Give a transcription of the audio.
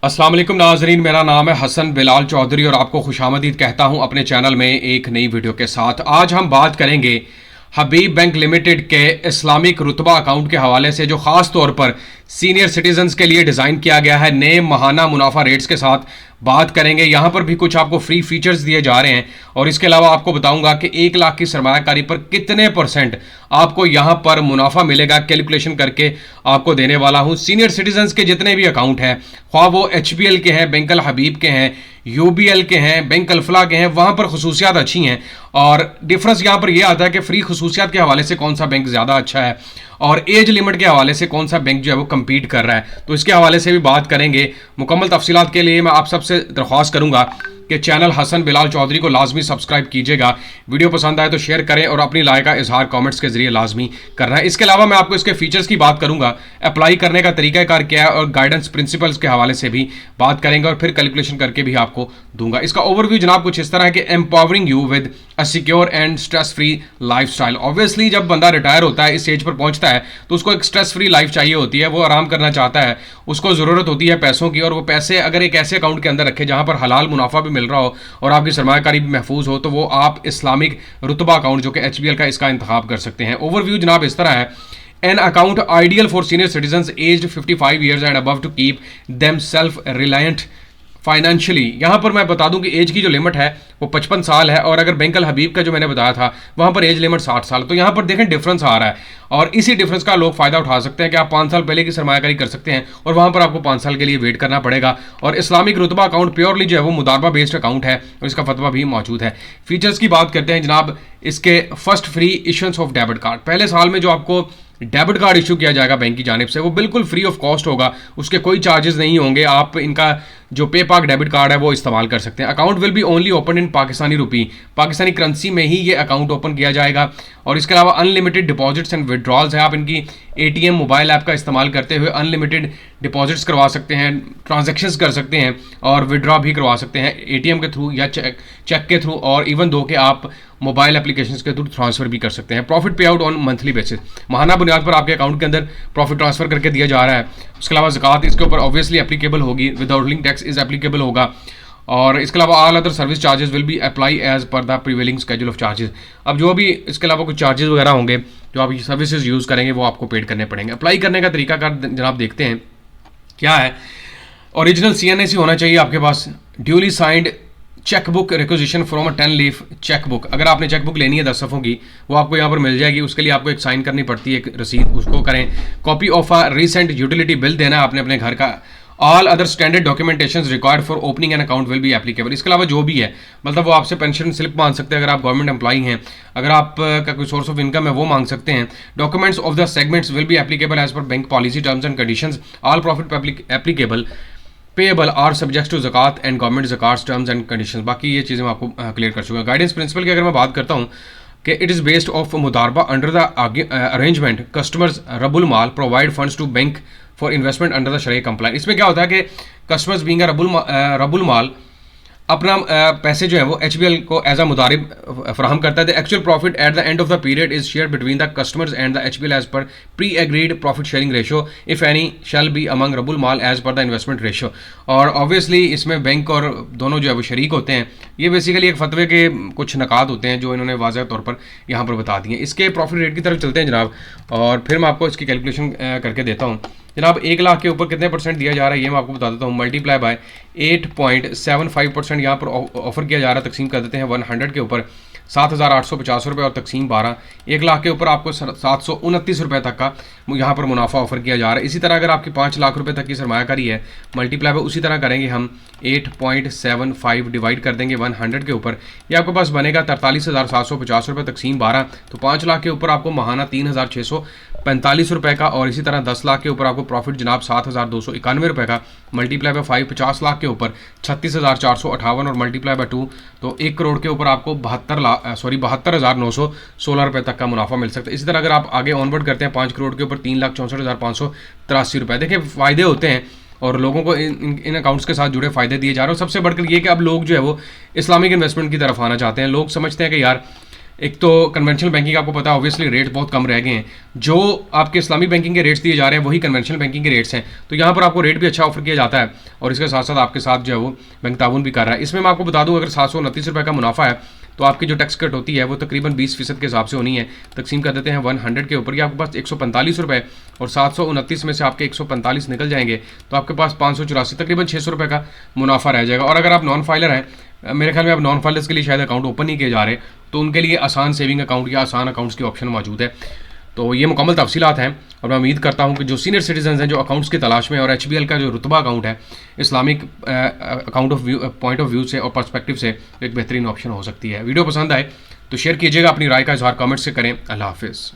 अस्सलाम वालेकुम नाजरीन, मेरा नाम है हसन बिलाल चौधरी और आपको खुशामदीद कहता हूं अपने चैनल में एक नई वीडियो के साथ। आज हम बात करेंगे हबीब बैंक लिमिटेड के इस्लामिक रुतबा अकाउंट के हवाले से, जो ख़ास तौर पर सीनियर सिटीजन्स के लिए डिज़ाइन किया गया है नए महाना मुनाफा रेट्स के साथ। बात करेंगे यहाँ पर भी कुछ आपको फ्री फीचर्स दिए जा रहे हैं और इसके अलावा आपको बताऊंगा कि 1 लाख की सरमायाकारी पर कितने % आपको यहाँ पर मुनाफा मिलेगा, कैलकुलेशन करके आपको देने वाला हूँ। सीनियर सिटीजन्स के जितने भी अकाउंट हैं, ख्वाह वो HBL के हैं, बैंक अल हबीब के हैं, UBL के हैं, बैंक अल्फला के हैं, वहाँ पर खसूसियात अच्छी हैं और डिफरेंस यहाँ पर यह आता है कि फ्री खसूसियात के हवाले से कौन सा बैंक ज़्यादा अच्छा है और एज लिमिट के हवाले से कौन सा बैंक जो है वो कम्पीट कर रहा है। तो इसके हवाले से भी बात करेंगे। मुकम्मल तफसीलात के लिए मैं आप सबसे दरख्वास्त करूंगा कि चैनल हसन बिलाल चौधरी को लाजमी सब्सक्राइब कीजिएगा। वीडियो पसंद आए तो शेयर करें और अपनी राय का इजहार कमेंट्स के जरिए लाजमी करना है। इसके अलावा मैं आपको इसके फीचर्स की बात करूंगा, अप्लाई करने का तरीकाकार क्या है और गाइडेंस प्रिंसिपल्स के हवाले से भी बात करेंगे और फिर कैलकुलेशन करके भी आपको दूंगा। इसका ओवरव्यू जनाब कुछ इस तरह है कि empowering you with a secure and stress free life style. Obviously जब बंदा रिटायर होता है, इस एज पर पहुंचता है, तो उसको एक स्ट्रेस फ्री लाइफ चाहिए होती है, वो आराम करना चाहता है, उसको ज़रूरत होती है पैसों की, और वो पैसे अगर एक ऐसे अकाउंट के अंदर रखे जहां पर हलाल मुनाफा भी मिल रहा हो और आपकी सरमायाकारी भी महफूज हो, तो वो आप इस्लामिक रुतबा अकाउंट जो कि HBL का, इसका इंतखाब कर सकते हैं। ओवरव्यू जनाब इस तरह है, an account ideal for senior citizens aged 55 years and above to keep them self reliant financially. यहाँ पर मैं बता दूं कि एज की जो लिमिट है वो 55 साल है और अगर बैंक अल हबीब का जो मैंने बताया था वहाँ पर एज लिमिट 60 साल। तो यहाँ पर देखें डिफरेंस आ रहा है और इसी डिफरेंस का लोग फ़ायदा उठा सकते हैं कि आप 5 साल पहले की सरमायाकारी कर सकते हैं और वहाँ पर आपको 5 साल के लिए वेट करना पड़ेगा। और इस्लामिक रुतबा अकाउंट प्योरली जो है वो मुदारबा बेस्ड अकाउंट है और इसका फतवा भी मौजूद है। फीचर्स की बात करते हैं जनाब, इसके first free issuance of debit card. पहले साल में जो आपको डेबिट कार्ड इशू किया जाएगा बैंक की जानिब से वो बिल्कुल फ्री ऑफ कॉस्ट होगा, उसके कोई चार्जेस नहीं होंगे। आप इनका जो पे पाक डेबिट कार्ड है वो इस्तेमाल कर सकते हैं। Account will be only open in Pakistani rupee, Pakistani currency में ही ये अकाउंट ओपन किया जाएगा। और इसके अलावा अनलिमिटेड डिपॉजिट्स एंड विड्रॉल्स है। आप इनकी ATM मोबाइल ऐप का इस्तेमाल करते हुए अनलिमिटेड डिपॉजिट्स करवा सकते हैं, ट्रांजेक्शन्स कर सकते हैं और विड्रॉ भी करवा सकते हैं ATM के थ्रू या चेक के थ्रू, और इवन दो कि आप मोबाइल एप्लीकेशंस के थ्रू ट्रांसफ़र भी कर सकते हैं। प्रॉफिट पे आउट ऑन मंथली बेसिस, महाना बुनियाद पर आपके अकाउंट के अंदर प्रॉफिट ट्रांसफ़र करके दिया जा रहा है। उसके अलावा ज़कात इसके ऊपर ऑब्वियसली एप्लीकेबल होगी, withholding tax is applicable होगा। और इसके अलावा all other service charges will be apply as per the prevailing schedule of charges. अब जो भी इसके अलावा कुछ चार्जेस वगैरह होंगे जो आप सर्विसेज यूज़ करेंगे वो आपको पेड करने पड़ेंगे। अप्लाई करने का तरीका कार जनाब देखते हैं क्या है। ओरिजिनल CNAC होना चाहिए आपके पास, duly signed chequebook requisition from a 10 leaf chequebook. अगर आपने चेकबुक लेनी है 10 सफ़ों की, वो आपको यहाँ पर मिल जाएगी। उसके लिए आपको एक साइन करनी पड़ती है, एक रसीद, उसको करें। Copy of a recent utility bill देना है आपने अपने घर का। All other standard documentation required for opening an account will be applicable. इसके अलावा जो भी है, मतलब वो आपसे पेंशन स्लिप मांग सकते हैं अगर आप गवर्नमेंट एम्प्लॉई हैं, अगर आप का कोई सोर्स ऑफ इनकम है वो मांग सकते हैं। Documents of the segments will be applicable as per bank policy terms and conditions. All profit applicable payable are subject to ज़कात एंड गवर्नमेंट ज़कात टर्म्स एंड कंडीशंस। बाकी ये चीज़ें मैं आपको क्लियर कर चुका हूँ। गाइडेंस प्रिंसिपल की अगर मैं बात करता हूँ कि इट इज़ बेस्ड ऑफ मुदारबा अंडर द अरेंजमेंट कस्टमर्स रबुल माल provide funds to bank for investment under the शरीय कंप्लाइन। इसमें क्या होता है कि कस्टमर्स बीइंग रबुल माल अपना पैसे जो है वो HBL को एज अ मुदारिब फ्राहम करता है। The actual profit at the end of the period is share between the customers and the HBL as per pre agreed profit sharing ratio if any shall be among रबुल माल as per the investment ratio. और obviously इसमें bank और दोनों जो है वो शरीक होते हैं। ये बेसिकली एक फतवे के कुछ नकात होते हैं जो इन्होंने वाज़ह तौर पर यहाँ पर बता दिए। इसके प्रॉफिट रेट की तरफ चलते हैं जनाब और फिर मैं आपको इसकी कैलकुलेशन करके देता हूँ। जनाब 1 लाख के ऊपर कितने % दिया जा रहा है ये मैं आपको बता देता हूँ। मल्टीप्लाई बाय 8.75% यहाँ पर ऑफर किया जा रहा है। तकसीम कर देते हैं 100 के ऊपर 7,850 रुपये और तकसीम 12। 1 लाख के ऊपर आपको 729 रुपये तक का यहाँ पर मुनाफा ऑफर किया जा रहा है। इसी तरह अगर आपकी 5 लाख रुपये तक की सरमायाकारी है, मल्टीप्लाई बाय उसी तरह करेंगे हम 8.75 डिवाइड कर देंगे 100 के ऊपर, ये आपके पास बनेगा 43,750 रुपये तकसीम 12। तो 5 लाख के ऊपर आपको महाना 3,645 रुपये का और इसी तरह 10 लाख के ऊपर आपको प्रॉफिट जनाब 7,291 रुपये का। मल्टीप्लाई बाय 5 50 लाख के ऊपर 36,458 और मल्टीप्लाई बाय 2 तो 1 करोड़ के ऊपर आपको 72,916 रुपये तक का मुनाफा मिल सकता है। इसी तरह अगर आप आगे ऑनवर्ड करते हैं 5 करोड़ के ऊपर 3,64,583 रुपये। देखिए फ़ायदे होते हैं और लोगों को इन अकाउंट्स के साथ जुड़े फ़ायदे दिए जा रहे हैं। सबसे बढ़कर ये कि अब लोग जो है वो इस्लामिक इन्वेस्टमेंट की तरफ आना चाहते हैं। लोग समझते हैं कि यार एक तो कन्वेंशनल बैंकिंग आपको पता है ऑब्वियसली रेट बहुत कम रह गए हैं, जो आपके इस्लामिक बैंकिंग के रेट्स दिए जा रहे हैं वही कन्वेंशनल बैंकिंग के रेट्स हैं। तो यहाँ पर आपको रेट भी अच्छा ऑफर किया जाता है और इसके साथ साथ आपके साथ जो है वो बैंक ताउन भी कर रहा है। इसमें मैं आपको बता दूँ, अगर 729 रुपये का मुनाफा है तो आपकी जो टैक्स कट होती है वो तकरीबन 20% के हिसाब से होनी है। तकसीम कर देते हैं 100 के ऊपर, कि आपके पास 145 रुपये और 729 में से आपके 145 निकल जाएंगे तो आपके पास 584 तकरीबन 600 रुपये का मुनाफा रह जाएगा। और अगर आप नॉन फाइलर हैं, मेरे ख्याल में आप नॉन फाइलर्स के लिए शायद अकाउंट ओपन नहीं किए जा रहे, तो उनके लिए आसान सेविंग अकाउंट या आसान अकाउंट्स की ऑप्शन मौजूद है। तो ये मुकम्मल तफसीलात हैं और मैं उम्मीद करता हूँ कि जो सीनियर सिटीजन हैं जो अकाउंट्स की तलाश में, और HBL का जो रुतबा अकाउंट है Islamic account of view point of view से और पर्सपेक्टिव से एक बेहतरीन ऑप्शन हो सकती है। वीडियो पसंद आए तो शेयर कीजिएगा, अपनी राय का इजहार कमेंट से करें। अल्लाह हाफिज़।